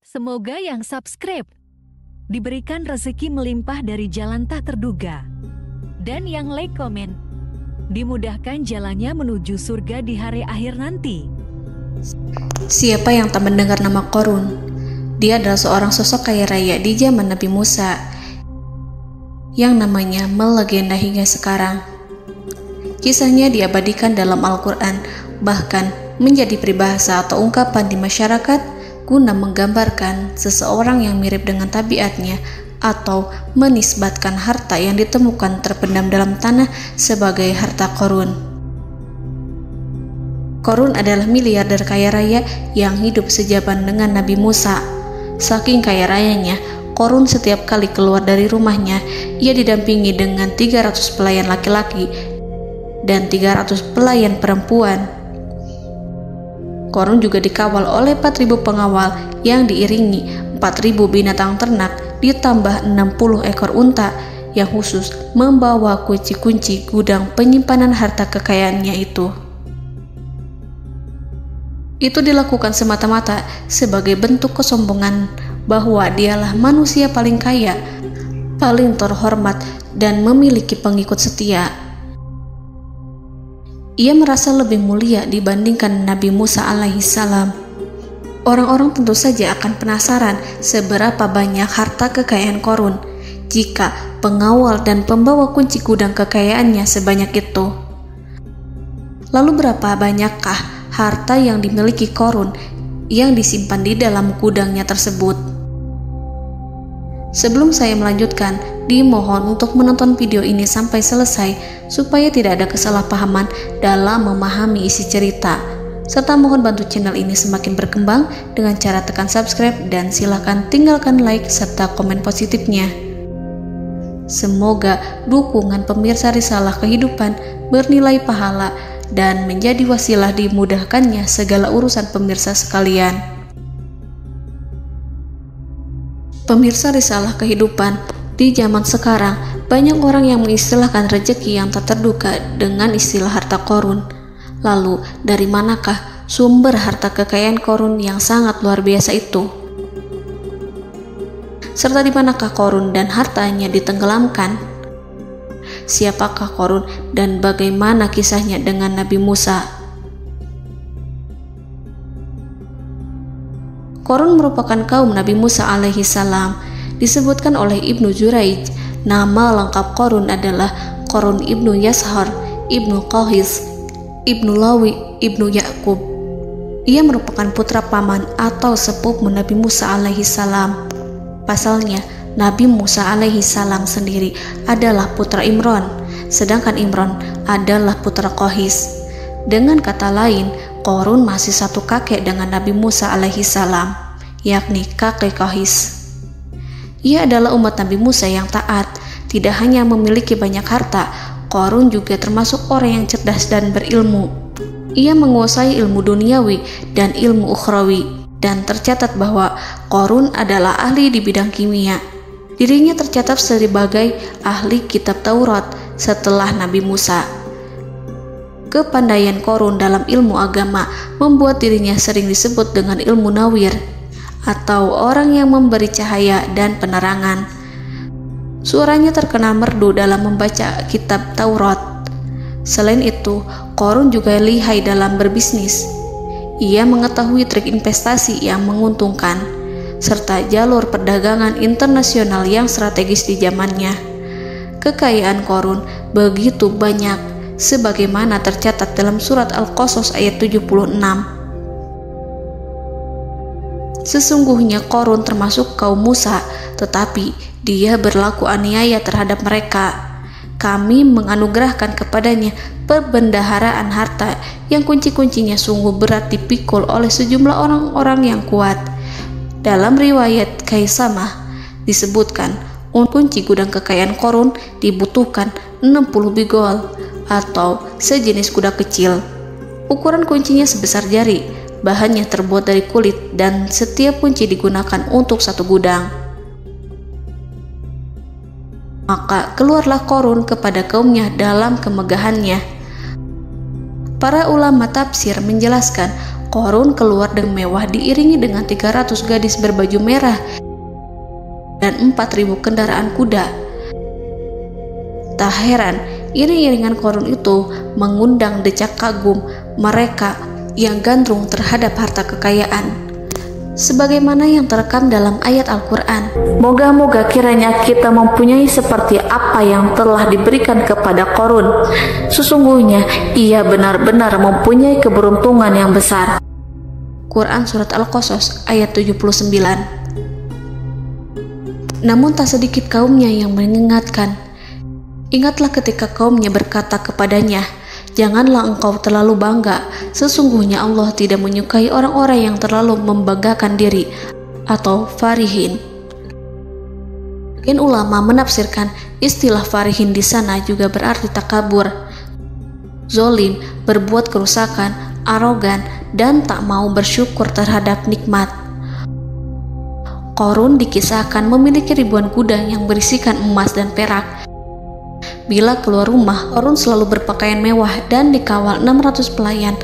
Semoga yang subscribe diberikan rezeki melimpah dari jalan tak terduga. Dan yang like komen, dimudahkan jalannya menuju surga di hari akhir nanti. Siapa yang tak mendengar nama Qorun? Dia adalah seorang sosok kaya raya di zaman Nabi Musa yang namanya melegenda hingga sekarang. Kisahnya diabadikan dalam Al-Quran, bahkan menjadi peribahasa atau ungkapan di masyarakat guna menggambarkan seseorang yang mirip dengan tabiatnya atau menisbatkan harta yang ditemukan terpendam dalam tanah sebagai harta Qorun. Qorun adalah miliarder kaya raya yang hidup sejaman dengan Nabi Musa. Saking kaya rayanya, Qorun setiap kali keluar dari rumahnya, ia didampingi dengan 300 pelayan laki-laki dan 300 pelayan perempuan. Qorun juga dikawal oleh 4.000 pengawal yang diiringi 4.000 binatang ternak ditambah 60 ekor unta yang khusus membawa kunci-kunci gudang penyimpanan harta kekayaannya itu. Itu dilakukan semata-mata sebagai bentuk kesombongan bahwa dialah manusia paling kaya, paling terhormat, dan memiliki pengikut setia. Ia merasa lebih mulia dibandingkan Nabi Musa alaihissalam. Orang-orang tentu saja akan penasaran seberapa banyak harta kekayaan Qorun jika pengawal dan pembawa kunci gudang kekayaannya sebanyak itu. Lalu berapa banyakkah harta yang dimiliki Qorun yang disimpan di dalam gudangnya tersebut? Sebelum saya melanjutkan, dimohon untuk menonton video ini sampai selesai supaya tidak ada kesalahpahaman dalam memahami isi cerita, serta mohon bantu channel ini semakin berkembang dengan cara tekan subscribe dan silakan tinggalkan like serta komen positifnya. Semoga dukungan pemirsa Risalah Kehidupan bernilai pahala dan menjadi wasilah dimudahkannya segala urusan pemirsa sekalian. Pemirsa Risalah Kehidupan, di zaman sekarang banyak orang yang mengistilahkan rezeki yang tak terduga dengan istilah harta Qorun. Lalu dari manakah sumber harta kekayaan Qorun yang sangat luar biasa itu? Serta di manakah Qorun dan hartanya ditenggelamkan? Siapakah Qorun dan bagaimana kisahnya dengan Nabi Musa? Qorun merupakan kaum Nabi Musa alaihissalam. Disebutkan oleh Ibnu Jurayj, nama lengkap Qorun adalah Qorun ibnu Yashar, ibnu Qahis, ibnu Lawi, ibnu Yakub. Ia merupakan putra paman atau sepupu Nabi Musa alaihissalam. Pasalnya, Nabi Musa alaihissalam sendiri adalah putra Imran, sedangkan Imran adalah putra Qahis. Dengan kata lain, Qorun masih satu kakek dengan Nabi Musa alaihissalam, yakni kakek Qahis. Ia adalah umat Nabi Musa yang taat. Tidak hanya memiliki banyak harta, Qorun juga termasuk orang yang cerdas dan berilmu. Ia menguasai ilmu duniawi dan ilmu ukhrawi, dan tercatat bahwa Qorun adalah ahli di bidang kimia. Dirinya tercatat sebagai ahli kitab Taurat setelah Nabi Musa. Kepandaian Qorun dalam ilmu agama membuat dirinya sering disebut dengan ilmu nawir, atau orang yang memberi cahaya dan penerangan. Suaranya terkenal merdu dalam membaca kitab Taurat. Selain itu, Qorun juga lihai dalam berbisnis. Ia mengetahui trik investasi yang menguntungkan, serta jalur perdagangan internasional yang strategis di zamannya. Kekayaan Qorun begitu banyak, sebagaimana tercatat dalam surat Al-Qasas ayat 76. Sesungguhnya Qorun termasuk kaum Musa, tetapi dia berlaku aniaya terhadap mereka. Kami menganugerahkan kepadanya perbendaharaan harta yang kunci-kuncinya sungguh berat dipikul oleh sejumlah orang-orang yang kuat. Dalam riwayat Kaisamah disebutkan, kunci gudang kekayaan Qorun dibutuhkan 60 bigol atau sejenis kuda kecil. Ukuran kuncinya sebesar jari, bahannya terbuat dari kulit, dan setiap kunci digunakan untuk satu gudang. Maka keluarlah Qorun kepada kaumnya dalam kemegahannya. Para ulama tafsir menjelaskan Qarun keluar dengan mewah diiringi dengan 300 gadis berbaju merah dan 4.000 kendaraan kuda. Tak heran, iring-iringan Qarun itu mengundang decak kagum mereka yang gandrung terhadap harta kekayaan. Sebagaimana yang terekam dalam ayat Al-Quran, moga-moga kiranya kita mempunyai seperti apa yang telah diberikan kepada Qarun. Sesungguhnya ia benar-benar mempunyai keberuntungan yang besar. Quran Surat Al-Qasas ayat 79. Namun tak sedikit kaumnya yang mengingatkan. Ingatlah ketika kaumnya berkata kepadanya, janganlah engkau terlalu bangga, sesungguhnya Allah tidak menyukai orang-orang yang terlalu membanggakan diri atau farihin. Ulama menafsirkan istilah farihin di sana juga berarti takabur, zolim, berbuat kerusakan, arogan, dan tak mau bersyukur terhadap nikmat. Qarun dikisahkan memiliki ribuan kuda yang berisikan emas dan perak. Bila keluar rumah, Qarun selalu berpakaian mewah dan dikawal 600 pelayan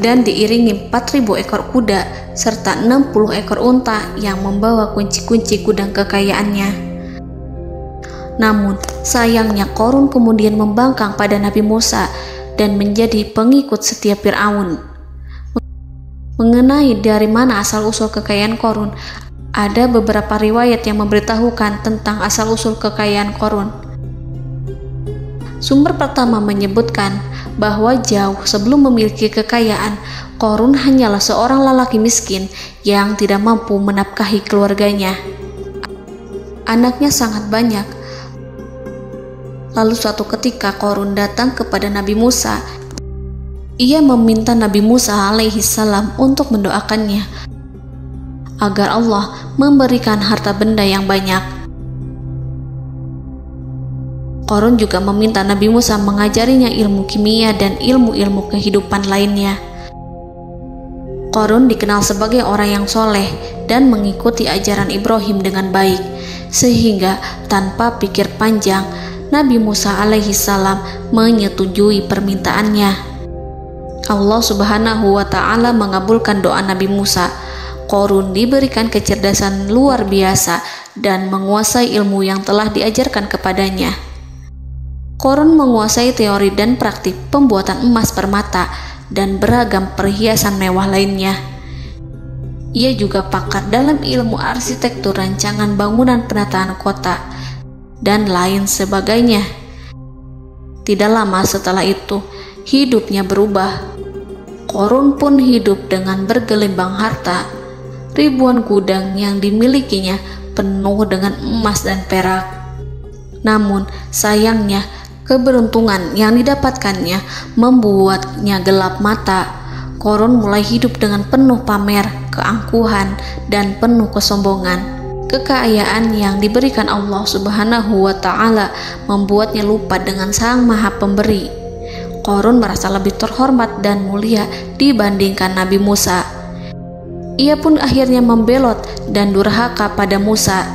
dan diiringi 4.000 ekor kuda serta 60 ekor unta yang membawa kunci-kunci gudang kekayaannya. Namun, sayangnya Qarun kemudian membangkang pada Nabi Musa dan menjadi pengikut setia Fir'aun. Mengenai dari mana asal-usul kekayaan Qarun, ada beberapa riwayat yang memberitahukan tentang asal-usul kekayaan Qarun. Sumber pertama menyebutkan bahwa jauh sebelum memiliki kekayaan, Qarun hanyalah seorang lelaki miskin yang tidak mampu menafkahi keluarganya. Anaknya sangat banyak. Lalu suatu ketika Qarun datang kepada Nabi Musa. Ia meminta Nabi Musa alaihi salam untuk mendoakannya agar Allah memberikan harta benda yang banyak. Qarun juga meminta Nabi Musa mengajarinya ilmu kimia dan ilmu-ilmu kehidupan lainnya. Qarun dikenal sebagai orang yang soleh dan mengikuti ajaran Ibrahim dengan baik, sehingga tanpa pikir panjang, Nabi Musa alaihi salam menyetujui permintaannya. Allah Subhanahu wa ta'ala mengabulkan doa Nabi Musa. Qarun diberikan kecerdasan luar biasa dan menguasai ilmu yang telah diajarkan kepadanya. Qarun menguasai teori dan praktik pembuatan emas permata dan beragam perhiasan mewah lainnya. Ia juga pakar dalam ilmu arsitektur, rancangan bangunan, penataan kota, dan lain sebagainya. Tidak lama setelah itu, hidupnya berubah. Qarun pun hidup dengan bergelimbang harta. Ribuan gudang yang dimilikinya penuh dengan emas dan perak. Namun, sayangnya, keberuntungan yang didapatkannya membuatnya gelap mata. Qarun mulai hidup dengan penuh pamer, keangkuhan, dan penuh kesombongan. Kekayaan yang diberikan Allah Subhanahu wa ta'ala membuatnya lupa dengan Sang Maha Pemberi. Qarun merasa lebih terhormat dan mulia dibandingkan Nabi Musa. Ia pun akhirnya membelot dan durhaka pada Musa.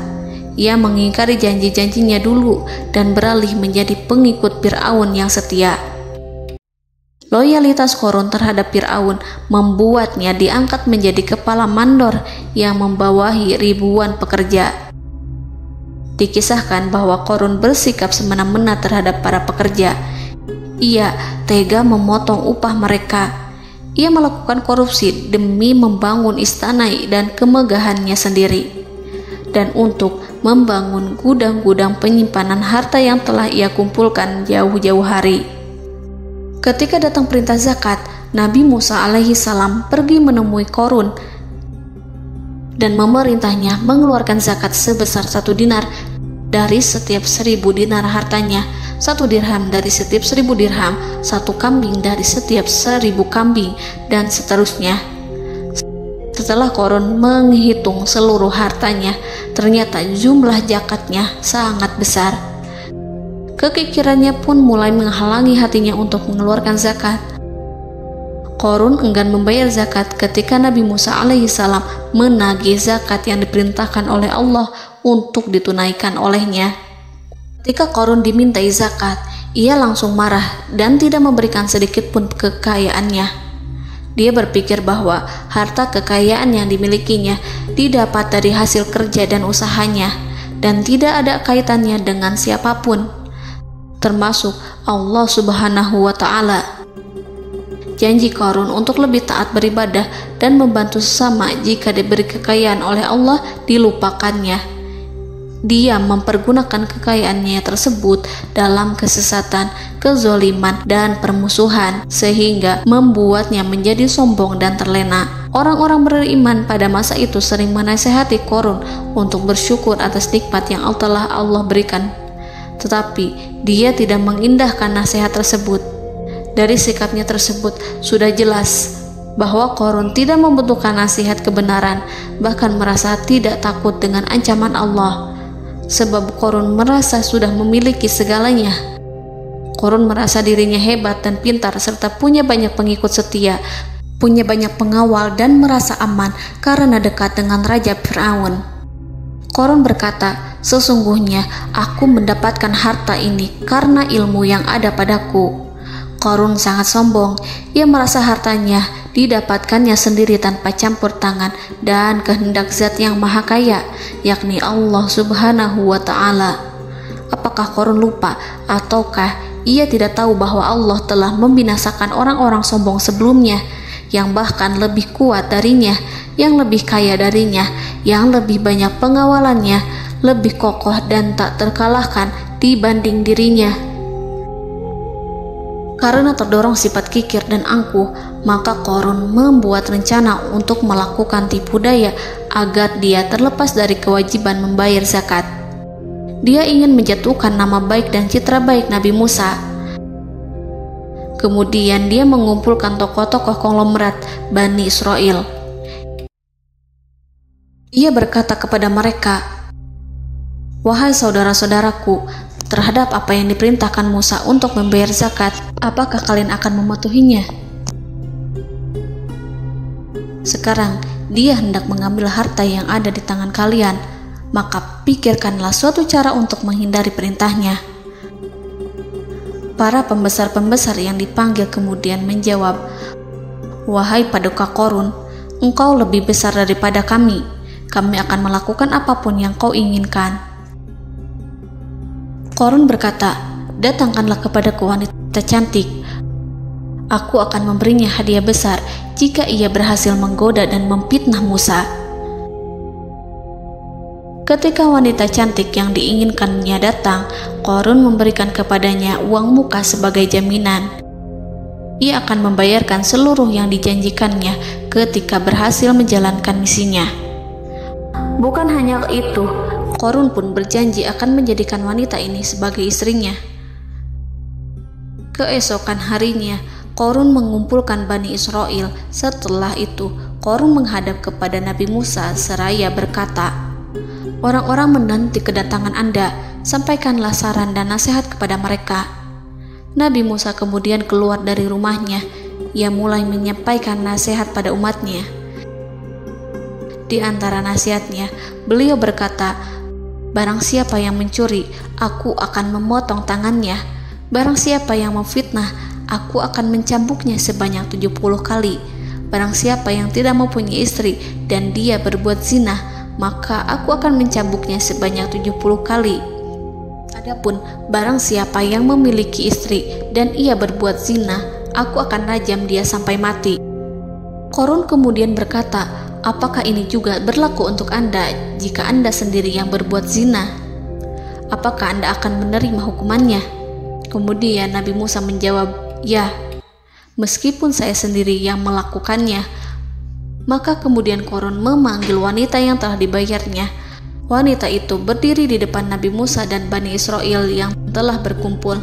Ia mengingkari janji-janjinya dulu dan beralih menjadi pengikut Fir'aun yang setia. Loyalitas Qarun terhadap Fir'aun membuatnya diangkat menjadi kepala mandor yang membawahi ribuan pekerja. Dikisahkan bahwa Qarun bersikap semena-mena terhadap para pekerja. Ia tega memotong upah mereka. Ia melakukan korupsi demi membangun istana dan kemegahannya sendiri, dan untuk membangun gudang-gudang penyimpanan harta yang telah ia kumpulkan jauh-jauh hari. Ketika datang perintah zakat, Nabi Musa alaihi salam pergi menemui Qarun dan memerintahnya mengeluarkan zakat sebesar 1 dinar dari setiap 1000 dinar hartanya, 1 dirham dari setiap 1000 dirham, 1 kambing dari setiap 1000 kambing, dan seterusnya. Setelah Qarun menghitung seluruh hartanya, ternyata jumlah zakatnya sangat besar. Kekikirannya pun mulai menghalangi hatinya untuk mengeluarkan zakat. Qarun enggan membayar zakat ketika Nabi Musa alaihissalam menagih zakat yang diperintahkan oleh Allah untuk ditunaikan olehnya. Ketika Qarun dimintai zakat, ia langsung marah dan tidak memberikan sedikit pun kekayaannya. Dia berpikir bahwa harta kekayaan yang dimilikinya didapat dari hasil kerja dan usahanya, dan tidak ada kaitannya dengan siapapun, termasuk Allah Subhanahu wa Ta'ala. Janji Qarun untuk lebih taat beribadah dan membantu sesama jika diberi kekayaan oleh Allah dilupakannya. Dia mempergunakan kekayaannya tersebut dalam kesesatan, kezoliman, dan permusuhan, sehingga membuatnya menjadi sombong dan terlena. Orang-orang beriman pada masa itu sering menasihati Qarun untuk bersyukur atas nikmat yang telah Allah berikan, tetapi dia tidak mengindahkan nasihat tersebut. Dari sikapnya tersebut sudah jelas bahwa Qarun tidak membutuhkan nasihat kebenaran, bahkan merasa tidak takut dengan ancaman Allah. Sebab Qarun merasa sudah memiliki segalanya. Qarun merasa dirinya hebat dan pintar serta punya banyak pengikut setia, punya banyak pengawal dan merasa aman karena dekat dengan Raja Fir'aun. Qarun berkata, "Sesungguhnya aku mendapatkan harta ini karena ilmu yang ada padaku." Qarun sangat sombong. Ia merasa hartanya didapatkannya sendiri tanpa campur tangan dan kehendak Zat yang Maha Kaya, yakni Allah Subhanahu wa Ta'ala. Apakah Qarun lupa ataukah ia tidak tahu bahwa Allah telah membinasakan orang-orang sombong sebelumnya yang bahkan lebih kuat darinya, yang lebih kaya darinya, yang lebih banyak pengawalannya, lebih kokoh dan tak terkalahkan dibanding dirinya? Karena terdorong sifat kikir dan angkuh, maka Qarun membuat rencana untuk melakukan tipu daya agar dia terlepas dari kewajiban membayar zakat. Dia ingin menjatuhkan nama baik dan citra baik Nabi Musa. Kemudian dia mengumpulkan tokoh-tokoh konglomerat Bani Israel. Ia berkata kepada mereka, "Wahai saudara-saudaraku, terhadap apa yang diperintahkan Musa untuk membayar zakat, apakah kalian akan mematuhinya? Sekarang dia hendak mengambil harta yang ada di tangan kalian, maka pikirkanlah suatu cara untuk menghindari perintahnya." Para pembesar-pembesar yang dipanggil kemudian menjawab, "Wahai paduka Qarun, engkau lebih besar daripada kami. Kami akan melakukan apapun yang kau inginkan." Qarun berkata, "Datangkanlah kepadaku wanita cantik. Aku akan memberinya hadiah besar jika ia berhasil menggoda dan memfitnah Musa." Ketika wanita cantik yang diinginkannya datang, Qarun memberikan kepadanya uang muka sebagai jaminan. Ia akan membayarkan seluruh yang dijanjikannya ketika berhasil menjalankan misinya. Bukan hanya itu, Qarun pun berjanji akan menjadikan wanita ini sebagai istrinya. Keesokan harinya, Qarun mengumpulkan Bani Israel. Setelah itu, Qarun menghadap kepada Nabi Musa seraya berkata, "Orang-orang menanti kedatangan Anda, sampaikanlah saran dan nasihat kepada mereka." Nabi Musa kemudian keluar dari rumahnya. Ia mulai menyampaikan nasihat pada umatnya. Di antara nasihatnya, beliau berkata, "Barang siapa yang mencuri, aku akan memotong tangannya. Barang siapa yang memfitnah, aku akan mencambuknya sebanyak 70 kali. Barang siapa yang tidak mempunyai istri dan dia berbuat zina, maka aku akan mencambuknya sebanyak 70 kali. Adapun barang siapa yang memiliki istri dan ia berbuat zina, aku akan rajam dia sampai mati." Qarun kemudian berkata, "Apakah ini juga berlaku untuk Anda jika Anda sendiri yang berbuat zina? Apakah Anda akan menerima hukumannya?" Kemudian Nabi Musa menjawab, "Ya, meskipun saya sendiri yang melakukannya." Maka kemudian Qarun memanggil wanita yang telah dibayarnya. Wanita itu berdiri di depan Nabi Musa dan Bani Israel yang telah berkumpul,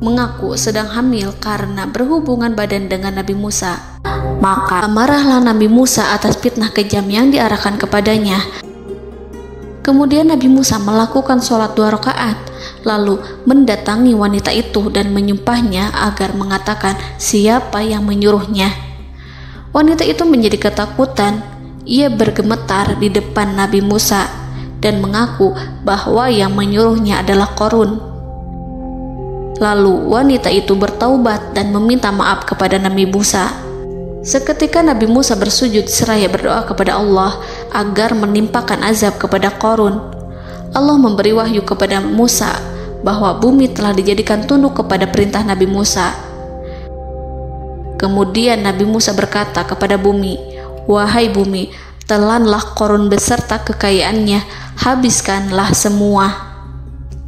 mengaku sedang hamil karena berhubungan badan dengan Nabi Musa. Maka marahlah Nabi Musa atas fitnah kejam yang diarahkan kepadanya. Kemudian Nabi Musa melakukan sholat 2 rakaat, lalu mendatangi wanita itu dan menyumpahnya agar mengatakan siapa yang menyuruhnya. Wanita itu menjadi ketakutan. Ia bergemetar di depan Nabi Musa dan mengaku bahwa yang menyuruhnya adalah Qarun. Lalu wanita itu bertaubat dan meminta maaf kepada Nabi Musa. Seketika Nabi Musa bersujud seraya berdoa kepada Allah agar menimpakan azab kepada Qarun. Allah memberi wahyu kepada Musa bahwa bumi telah dijadikan tunduk kepada perintah Nabi Musa. Kemudian Nabi Musa berkata kepada bumi, "Wahai bumi, telanlah Qarun beserta kekayaannya, habiskanlah semua."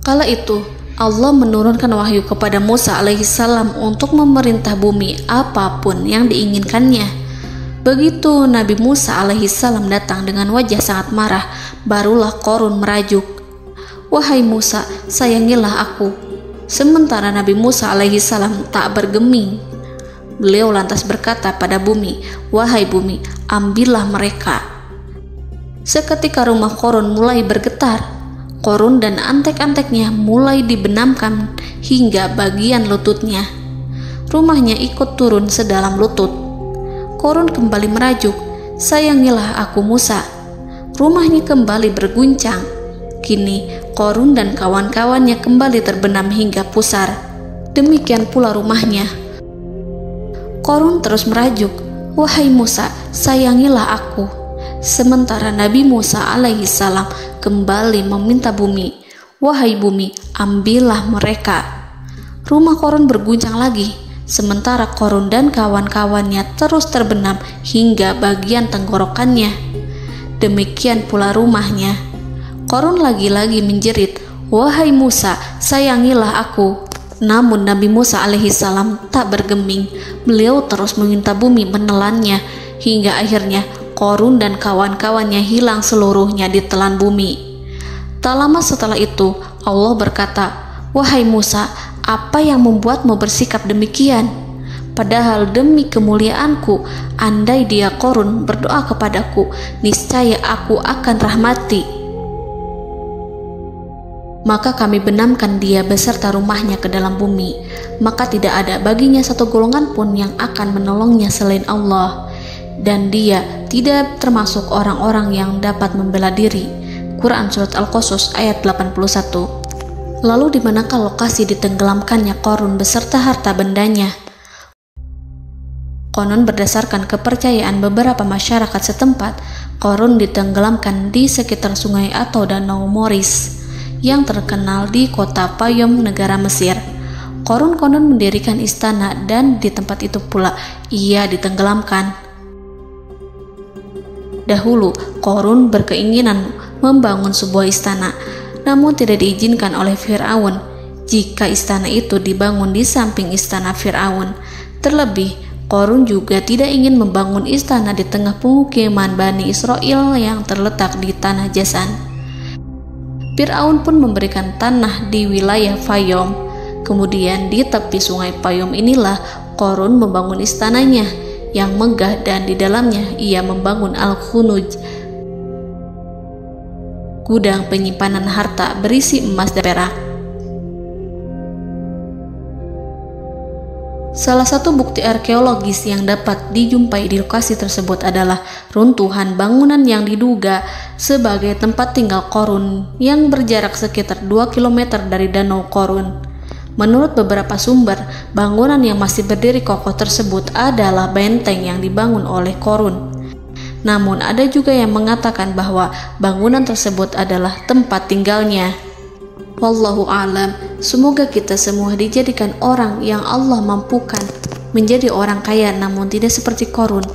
Kala itu Allah menurunkan wahyu kepada Musa alaihissalam untuk memerintah bumi apapun yang diinginkannya. Begitu Nabi Musa alaihissalam datang dengan wajah sangat marah, barulah Qarun merajuk, "Wahai Musa, sayangilah aku." Sementara Nabi Musa alaihissalam tak bergeming. Beliau lantas berkata pada bumi, "Wahai bumi, ambillah mereka." Seketika rumah Qarun mulai bergetar. Qarun dan antek-anteknya mulai dibenamkan hingga bagian lututnya. Rumahnya ikut turun sedalam lutut. Qarun kembali merajuk, "Sayangilah aku Musa." Rumahnya kembali berguncang. Kini Qarun dan kawan-kawannya kembali terbenam hingga pusar. Demikian pula rumahnya. Qarun terus merajuk, "Wahai Musa, sayangilah aku." Sementara Nabi Musa alaihissalam kembali meminta bumi, "Wahai bumi, ambillah mereka." Rumah Qarun berguncang lagi, sementara Qarun dan kawan-kawannya terus terbenam hingga bagian tenggorokannya. Demikian pula rumahnya. Qarun lagi-lagi menjerit, "Wahai Musa, sayangilah aku." Namun Nabi Musa alaihissalam tak bergeming. Beliau terus meminta bumi menelannya hingga akhirnya Qarun dan kawan-kawannya hilang seluruhnya ditelan bumi. Tak lama setelah itu Allah berkata, "Wahai Musa, apa yang membuatmu bersikap demikian? Padahal demi kemuliaanku, andai dia Qarun berdoa kepadaku, niscaya aku akan rahmati. Maka kami benamkan dia beserta rumahnya ke dalam bumi, maka tidak ada baginya satu golongan pun yang akan menolongnya selain Allah, dan dia tidak termasuk orang-orang yang dapat membela diri." Quran Surat Al-Qasas ayat 81. Lalu di manakah lokasi ditenggelamkannya Qarun beserta harta bendanya? Konon berdasarkan kepercayaan beberapa masyarakat setempat, Qarun ditenggelamkan di sekitar sungai atau danau Moris yang terkenal di kota Payom, negara Mesir. Qarun konon mendirikan istana dan di tempat itu pula ia ditenggelamkan. Dahulu, Qarun berkeinginan membangun sebuah istana, namun tidak diizinkan oleh Fir'aun jika istana itu dibangun di samping istana Fir'aun. Terlebih, Qarun juga tidak ingin membangun istana di tengah pemukiman Bani Israel yang terletak di tanah Jasan. Fir'aun pun memberikan tanah di wilayah Fayom. Kemudian di tepi sungai Payom inilah Qarun membangun istananya yang megah, dan di dalamnya ia membangun Al-Khunuj, gudang penyimpanan harta berisi emas dan perak. Salah satu bukti arkeologis yang dapat dijumpai di lokasi tersebut adalah runtuhan bangunan yang diduga sebagai tempat tinggal Qarun yang berjarak sekitar 2 km dari Danau Qarun. Menurut beberapa sumber, bangunan yang masih berdiri kokoh tersebut adalah benteng yang dibangun oleh Qarun. Namun ada juga yang mengatakan bahwa bangunan tersebut adalah tempat tinggalnya. Wallahu a'lam. Semoga kita semua dijadikan orang yang Allah mampukan menjadi orang kaya namun tidak seperti Qarun,